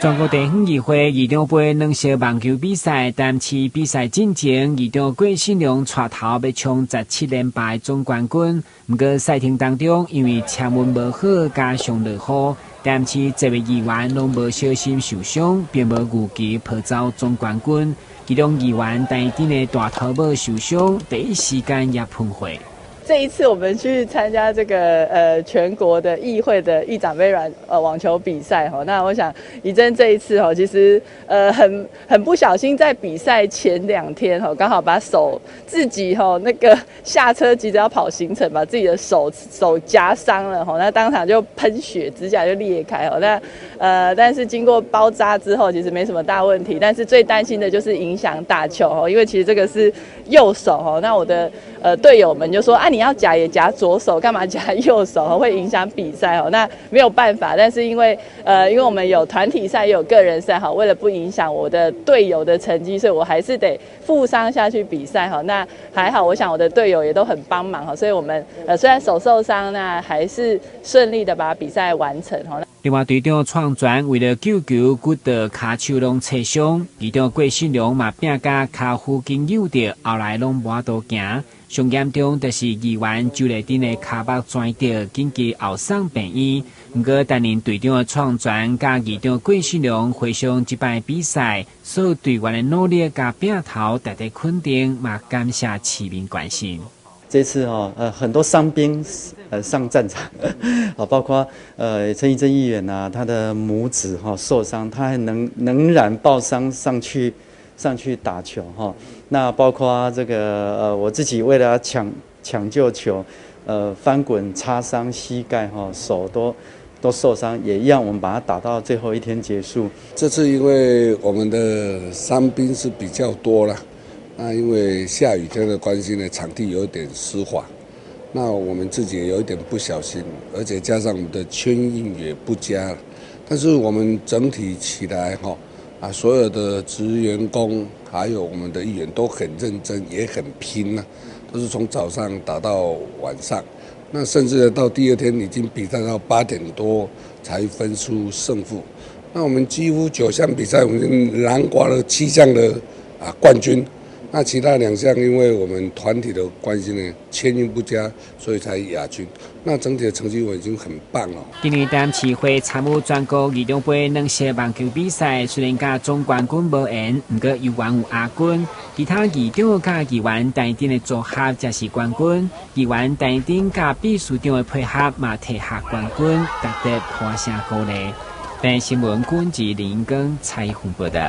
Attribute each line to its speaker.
Speaker 1: 全国地方议会二中杯两小网球比赛，单次比赛进前，二中郭信良带头要冲17连败总冠军。不过赛程当中，因为车运无好，加上落雨，单次这位议员拢无小心受伤，并无预期抱走总冠军。其中议员台顶的大头帽受伤，第一时间也喷火。
Speaker 2: 这一次我们去参加这个全国的议会的议长杯网球比赛哈，那我想怡珍这一次哈，其实很不小心在比赛前2天哈，刚好把手自己哈那个下车急着要跑行程，把自己的手夹伤了哈，那当场就喷血，指甲就裂开哈，那但是经过包扎之后，其实没什么大问题，但是最担心的就是影响打球哈，因为其实这个是右手哈，那我的队友们就说啊你要夹也夹左手，干嘛夹右手？会影响比赛哦。那没有办法，但是因为我们有团体赛也有个人赛哈，为了不影响我的队友的成绩，所以我还是得负伤下去比赛哈。那还好，我想我的队友也都很帮忙哈，所以我们虽然手受伤，那还是顺利的把比赛完成哈。
Speaker 1: 另外，队长创全为了救球，骨头骹手拢切伤，队长郭信良嘛拼甲骹附近扭到，后来拢无法度行。上严重就是议员周丽珍的骹目钻到，紧急后送病院。不过担任队长的创全甲议长郭信良回想这摆比赛，所有队员的努力甲拼头，大家肯定嘛感谢市民关心。
Speaker 3: 这次很多伤兵上战场，包括陈怡贞议员啊，他的拇指受伤，他还能然抱伤上去打球哈。那包括这个我自己为了抢救球，翻滚擦伤膝盖哈，手都受伤，也一样，我们把它打到最后一天结束。
Speaker 4: 这次因为我们的伤兵是比较多了。那因为下雨天的关系呢，场地有点湿滑，那我们自己也有一点不小心，而且加上我们的圈运也不佳，但是我们整体起来所有的职员工还有我们的议员都很认真，也很拼啊，都是从早上打到晚上，那甚至到第2天已经比赛到8点多才分出胜负。那我们几乎9项比赛，我们已经囊括了7项的冠军。那其他2项因为我们团体的关系呢，签运不佳，所以才亚军。那整体的成绩我已经很棒了。
Speaker 1: 今年单市会参与全国儿童杯两小网球比赛，虽然甲总冠军无缘，不过有缘有亚军。其他儿童甲议员台顶的组合才是冠军，议员台顶甲秘书长的配合嘛摕下冠军，值得欢声鼓励。本新闻管制林根采访报道。